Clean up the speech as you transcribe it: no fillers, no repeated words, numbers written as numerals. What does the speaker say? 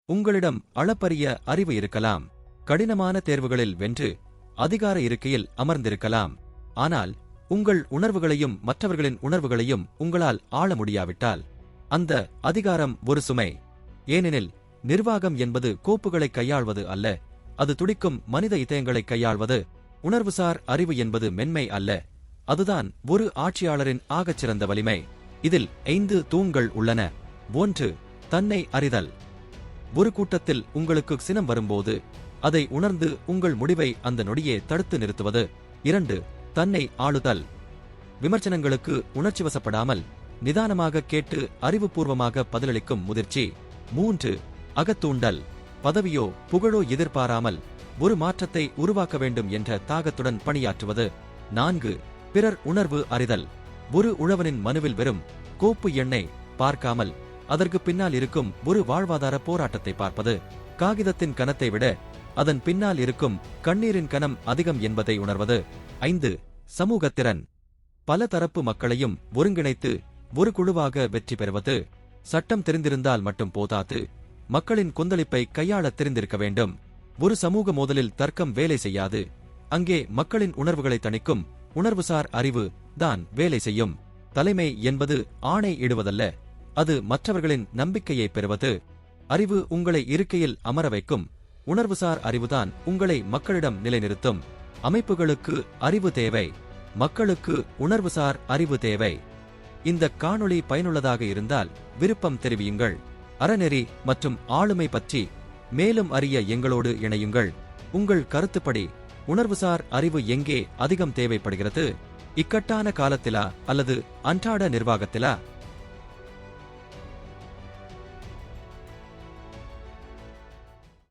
உங்களிடம் அளப்பரிய அறிவு இருக்கலாம். கடினமான தேர்வுகளில் வென்று அதிகார இருக்கையில் அமர்ந்திருக்கலாம். ஆனால் உங்கள் உணர்வுகளையும் மற்றவர்களின் உணர்வுகளையும் உங்களால் ஆள முடியாவிட்டால் அந்த அதிகாரம் ஒரு சுமை. ஏனெனில் நிர்வாகம் என்பது கோப்புகளை கையாள்வது அல்ல, அது துடிக்கும் மனித இதயங்களை கையாள்வது. உணர்வுசார் அறிவு என்பது மென்மை அல்ல, அதுதான் ஒரு ஆட்சியாளரின் ஆகச்சிறந்த வலிமை. இதில் 5 தூண்கள் உள்ளன. 1. தன்னை அறிதல். ஒரு கூட்டத்தில் உங்களுக்கு சினம் வரும்போது அதை உணர்ந்து உங்கள் முடிவை அந்த நொடியே தடுத்து நிறுத்துவது. 2. தன்னை ஆளுதல். விமர்சனங்களுக்கு உணர்ச்சிவசப்படாமல் நிதானமாக கேட்டு அறிவுபூர்வமாக பதிலளிக்கும் முதிர்ச்சி. 3. அகத்தூண்டல். பதவியோ புகழோ எதிர்பாராமல் ஒரு மாற்றத்தை உருவாக்க வேண்டும் என்ற தாகத்துடன் பணியாற்றுவது. 4. பிறர் உணர்வு அறிதல். ஒரு உழவனின் மனுவில் வெறும் கோப்பு எண்ணை பார்க்காமல் அதற்கு பின்னால் இருக்கும் ஒரு வாழ்வாதார போராட்டத்தை பார்ப்பது. காகிதத்தின் கனத்தை விட அதன் பின்னால் இருக்கும் கண்ணீரின் கனம் அதிகம் என்பதை உணர்வது. 5. சமூகத்திறன். பல தரப்பு மக்களையும் ஒருங்கிணைத்து ஒரு குழுவாக வெற்றி பெறுவது. சட்டம் தெரிந்திருந்தால் மட்டும் போதாது, மக்களின் கொந்தளிப்பை கையாள தெரிந்திருக்க வேண்டும். ஒரு சமூக மோதலில் தர்க்கம் வேலை செய்யாது, அங்கே மக்களின் உணர்வுகளை தணிக்கும் உணர்வுசார் அறிவு தான் வேலை செய்யும். தலைமை என்பது ஆணை இடுவதல்ல, அது மற்றவர்களின் நம்பிக்கையை பெறுவது. அறிவு உங்களை இருக்கையில் அமர வைக்கும், உணர்வுசார் அறிவுதான் உங்களை மக்களிடம் நிலைநிறுத்தும். அமைப்புகளுக்கு அறிவு தேவை, மக்களுக்கு உணர்வுசார் அறிவு தேவை. இந்த காணொளி பயனுள்ளதாக இருந்தால் விருப்பம் தெரிவியுங்கள். அறநெறி மற்றும் ஆளுமை பற்றி மேலும் அறிய எங்களோடு இணையுங்கள். உங்கள் கருத்துப்படி உணர்வுசார் அறிவு எங்கே அதிகம் தேவைப்படுகிறது? இக்கட்டான காலத்திலா அல்லது அன்றாட நிர்வாகத்திலா?